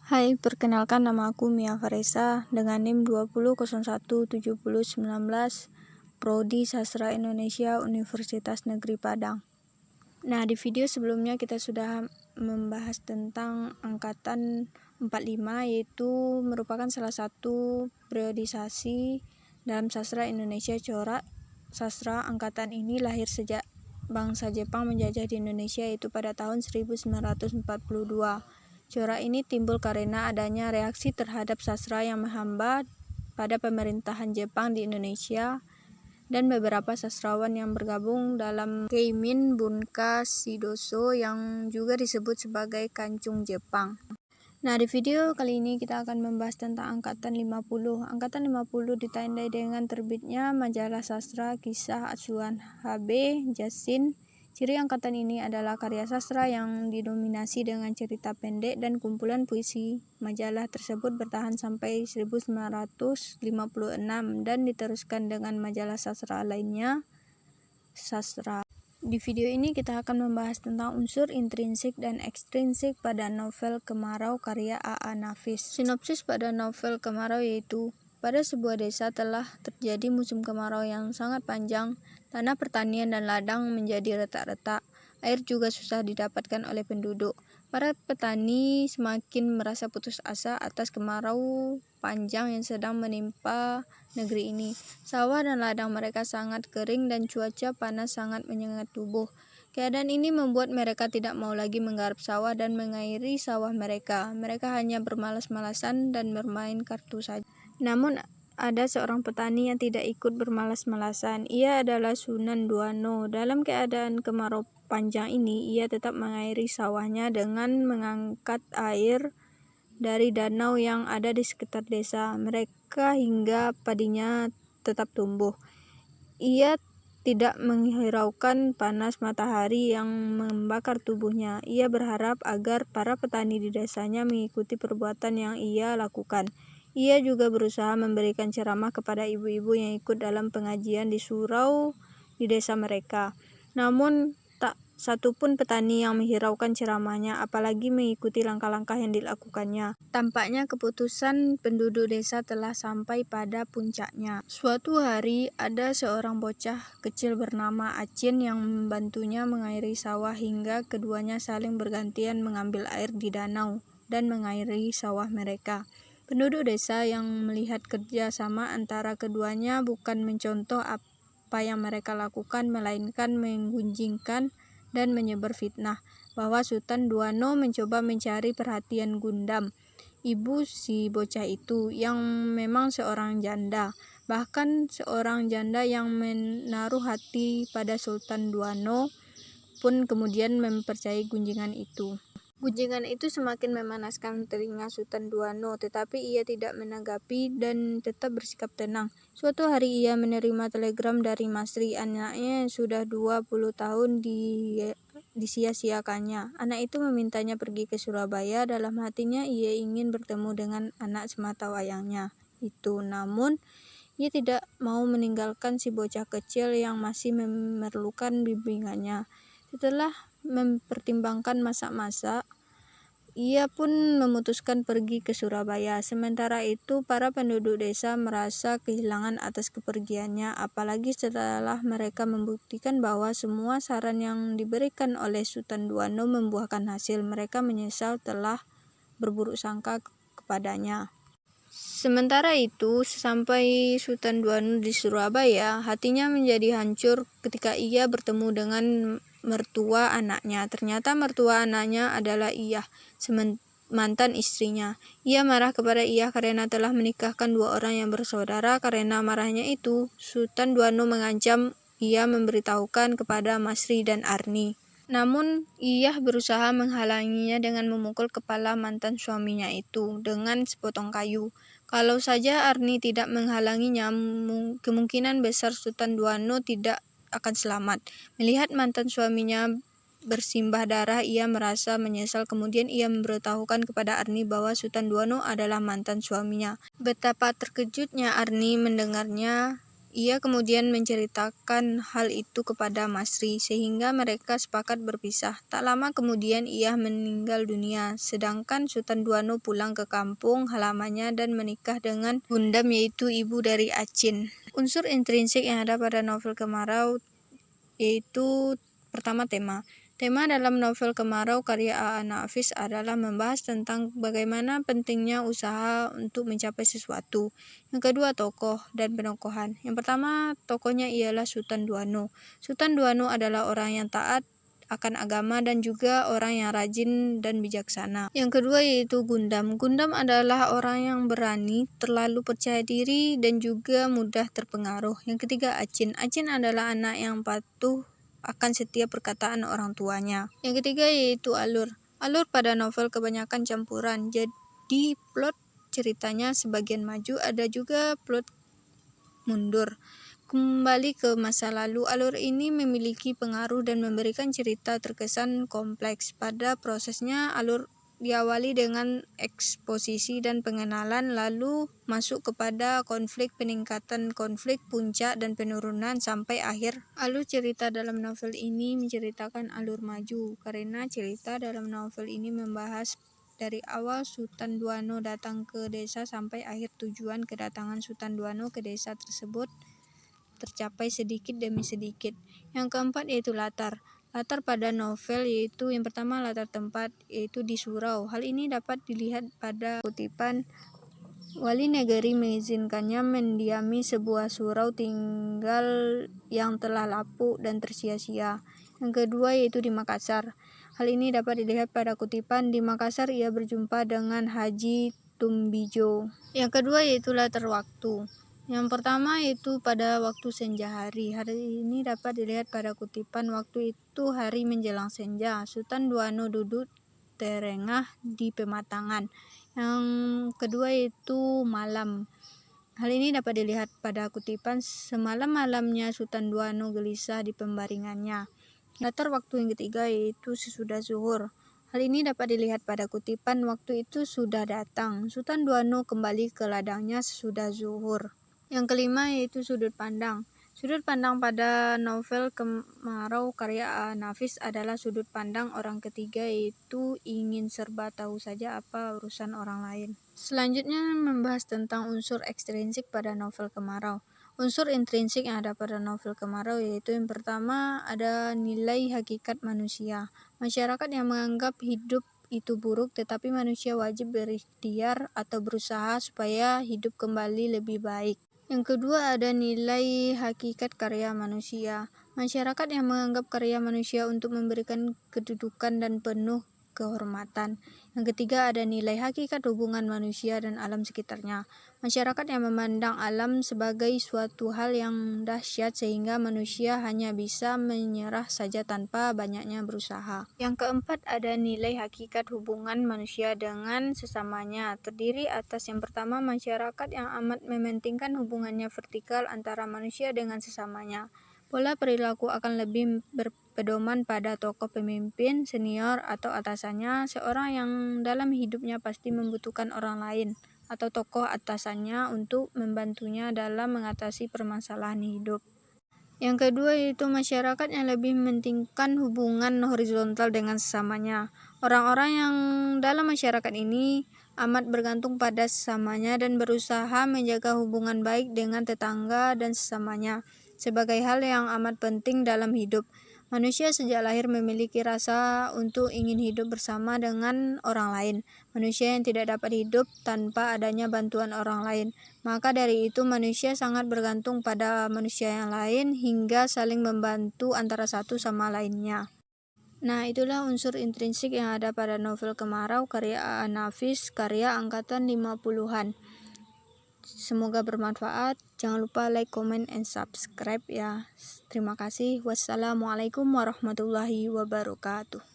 Hai, perkenalkan nama aku Mia Faresa dengan NIM 20017019, Prodi Sastra Indonesia Universitas Negeri Padang. Nah, di video sebelumnya kita sudah membahas tentang angkatan 45, yaitu merupakan salah satu periodisasi dalam sastra Indonesia. Corak sastra angkatan ini lahir sejak bangsa Jepang menjajah di Indonesia, yaitu pada tahun 1942. Corak ini timbul karena adanya reaksi terhadap sastra yang menghamba pada pemerintahan Jepang di Indonesia dan beberapa sastrawan yang bergabung dalam Keimin Bunka Shidoso yang juga disebut sebagai Kancung Jepang. Nah, di video kali ini kita akan membahas tentang angkatan 50. Angkatan 50 ditandai dengan terbitnya majalah sastra Kisah Acuan HB Jasin. Ciri angkatan ini adalah karya sastra yang didominasi dengan cerita pendek dan kumpulan puisi. Majalah tersebut bertahan sampai 1956 dan diteruskan dengan majalah sastra lainnya, Sastra. Di video ini kita akan membahas tentang unsur intrinsik dan ekstrinsik pada novel Kemarau karya A.A. Nafis. Sinopsis pada novel Kemarau yaitu, pada sebuah desa telah terjadi musim kemarau yang sangat panjang. Tanah pertanian dan ladang menjadi retak-retak. Air juga susah didapatkan oleh penduduk. Para petani semakin merasa putus asa atas kemarau panjang yang sedang menimpa negeri ini. Sawah dan ladang mereka sangat kering dan cuaca panas sangat menyengat tubuh. Keadaan ini membuat mereka tidak mau lagi menggarap sawah dan mengairi sawah mereka. Mereka hanya bermalas-malasan dan bermain kartu saja. Namun ada seorang petani yang tidak ikut bermalas-malasan. Ia adalah Sunan Duano. Dalam keadaan kemarau panjang ini, ia tetap mengairi sawahnya dengan mengangkat air dari danau yang ada di sekitar desa mereka hingga padinya tetap tumbuh. Ia tidak menghiraukan panas matahari yang membakar tubuhnya. Ia berharap agar para petani di desanya mengikuti perbuatan yang ia lakukan. Ia juga berusaha memberikan ceramah kepada ibu-ibu yang ikut dalam pengajian di surau di desa mereka. Namun tak satupun petani yang menghiraukan ceramahnya, apalagi mengikuti langkah-langkah yang dilakukannya. Tampaknya keputusan penduduk desa telah sampai pada puncaknya. Suatu hari ada seorang bocah kecil bernama Acin yang membantunya mengairi sawah hingga keduanya saling bergantian mengambil air di danau dan mengairi sawah mereka. Penduduk desa yang melihat kerja sama antara keduanya bukan mencontoh apa yang mereka lakukan, melainkan menggunjingkan dan menyebar fitnah bahwa Sultan Duano mencoba mencari perhatian Gundam, ibu si bocah itu, yang memang seorang janda. Bahkan seorang janda yang menaruh hati pada Sultan Duano pun kemudian mempercayai gunjingan itu. Gunjingan itu semakin memanaskan telinga Sultan Duano, tetapi ia tidak menanggapi dan tetap bersikap tenang. Suatu hari ia menerima telegram dari Masri, anaknya yang sudah 20 tahun disia-siakannya. Anak itu memintanya pergi ke Surabaya. Dalam hatinya ia ingin bertemu dengan anak semata wayangnya itu. Namun ia tidak mau meninggalkan si bocah kecil yang masih memerlukan bimbingannya. Setelah mempertimbangkan masak-masak, ia pun memutuskan pergi ke Surabaya. Sementara itu, para penduduk desa merasa kehilangan atas kepergiannya, apalagi setelah mereka membuktikan bahwa semua saran yang diberikan oleh Sultan Duano membuahkan hasil. Mereka menyesal telah berburuk sangka kepadanya. Sementara itu, sesampai Sultan Duano di Surabaya, hatinya menjadi hancur ketika ia bertemu dengan mertua anaknya. Ternyata mertua anaknya adalah Iyah, mantan istrinya. Ia marah kepada Iyah karena telah menikahkan dua orang yang bersaudara. Karena marahnya itu, Sultan Duano mengancam ia memberitahukan kepada Masri dan Arni. Namun Iyah berusaha menghalanginya dengan memukul kepala mantan suaminya itu dengan sepotong kayu. Kalau saja Arni tidak menghalanginya, kemungkinan besar Sultan Duano tidak akan selamat. Melihat mantan suaminya bersimbah darah, ia merasa menyesal. Kemudian ia memberitahukan kepada Arni bahwa Sultan Duano adalah mantan suaminya. Betapa terkejutnya Arni mendengarnya Ia kemudian menceritakan hal itu kepada Masri, sehingga mereka sepakat berpisah. Tak lama kemudian ia meninggal dunia, sedangkan Sultan Duano pulang ke kampung halamannya dan menikah dengan Gundam, yaitu ibu dari Acin. Unsur intrinsik yang ada pada novel Kemarau yaitu pertama tema. Tema dalam novel Kemarau karya A.A. Nafis adalah membahas tentang bagaimana pentingnya usaha untuk mencapai sesuatu. Yang kedua, tokoh dan penokohan. Yang pertama, tokohnya ialah Sultan Duano. Sultan Duano adalah orang yang taat akan agama dan juga orang yang rajin dan bijaksana. Yang kedua yaitu Gundam. Gundam adalah orang yang berani, terlalu percaya diri, dan juga mudah terpengaruh. Yang ketiga, Acin. Acin adalah anak yang patuh akan setiap perkataan orang tuanya. Yang ketiga yaitu alur. Alur pada novel kebanyakan campuran, jadi plot ceritanya sebagian maju, ada juga plot mundur. Kembali ke masa lalu, alur ini memiliki pengaruh dan memberikan cerita terkesan kompleks. Pada prosesnya, alur diawali dengan eksposisi dan pengenalan, lalu masuk kepada konflik, peningkatan konflik, puncak, dan penurunan sampai akhir. Alur cerita dalam novel ini menceritakan alur maju, karena cerita dalam novel ini membahas dari awal Sultan Duano datang ke desa sampai akhir tujuan kedatangan Sultan Duano ke desa tersebut tercapai sedikit demi sedikit. Yang keempat yaitu latar. Latar pada novel yaitu yang pertama latar tempat yaitu di surau. Hal ini dapat dilihat pada kutipan wali negeri mengizinkannya mendiami sebuah surau tinggal yang telah lapuk dan tersia-sia. Yang kedua yaitu di Makassar. Hal ini dapat dilihat pada kutipan di Makassar ia berjumpa dengan Haji Tumbijo. Yang kedua yaitu latar waktu. Yang pertama yaitu pada waktu senja hari. Hari ini dapat dilihat pada kutipan waktu itu hari menjelang senja. Sultan Duano duduk terengah di pematangan. Yang kedua yaitu malam. Hal ini dapat dilihat pada kutipan semalam-malamnya Sultan Duano gelisah di pembaringannya. Latar waktu yang ketiga yaitu sesudah zuhur. Hal ini dapat dilihat pada kutipan waktu itu sudah datang. Sultan Duano kembali ke ladangnya sesudah zuhur. Yang kelima yaitu sudut pandang. Sudut pandang pada novel Kemarau karya A.A. Nafis adalah sudut pandang orang ketiga, yaitu ingin serba tahu saja apa urusan orang lain. Selanjutnya membahas tentang unsur ekstrinsik pada novel Kemarau. Unsur intrinsik yang ada pada novel Kemarau yaitu yang pertama ada nilai hakikat manusia. Masyarakat yang menganggap hidup itu buruk, tetapi manusia wajib berikhtiar atau berusaha supaya hidup kembali lebih baik. Yang kedua ada nilai hakikat karya manusia. Masyarakat yang menganggap karya manusia untuk memberikan kedudukan dan penuh kehormatan. Yang ketiga ada nilai hakikat hubungan manusia dan alam sekitarnya. Masyarakat yang memandang alam sebagai suatu hal yang dahsyat sehingga manusia hanya bisa menyerah saja tanpa banyaknya berusaha. Yang keempat ada nilai hakikat hubungan manusia dengan sesamanya. Terdiri atas yang pertama masyarakat yang amat mementingkan hubungannya vertikal antara manusia dengan sesamanya. Pola perilaku akan lebih berpedoman pada tokoh pemimpin, senior, atau atasannya, seorang yang dalam hidupnya pasti membutuhkan orang lain atau tokoh atasannya untuk membantunya dalam mengatasi permasalahan hidup. Yang kedua yaitu masyarakat yang lebih mementingkan hubungan horizontal dengan sesamanya. Orang-orang yang dalam masyarakat ini amat bergantung pada sesamanya dan berusaha menjaga hubungan baik dengan tetangga dan sesamanya sebagai hal yang amat penting dalam hidup. Manusia sejak lahir memiliki rasa untuk ingin hidup bersama dengan orang lain. Manusia yang tidak dapat hidup tanpa adanya bantuan orang lain. Maka dari itu manusia sangat bergantung pada manusia yang lain hingga saling membantu antara satu sama lainnya. Nah, itulah unsur intrinsik yang ada pada novel Kemarau karya A.A. Nafis karya angkatan 50-an. Semoga bermanfaat. Jangan lupa like, comment, and subscribe ya. Terima kasih. Wassalamualaikum warahmatullahi wabarakatuh.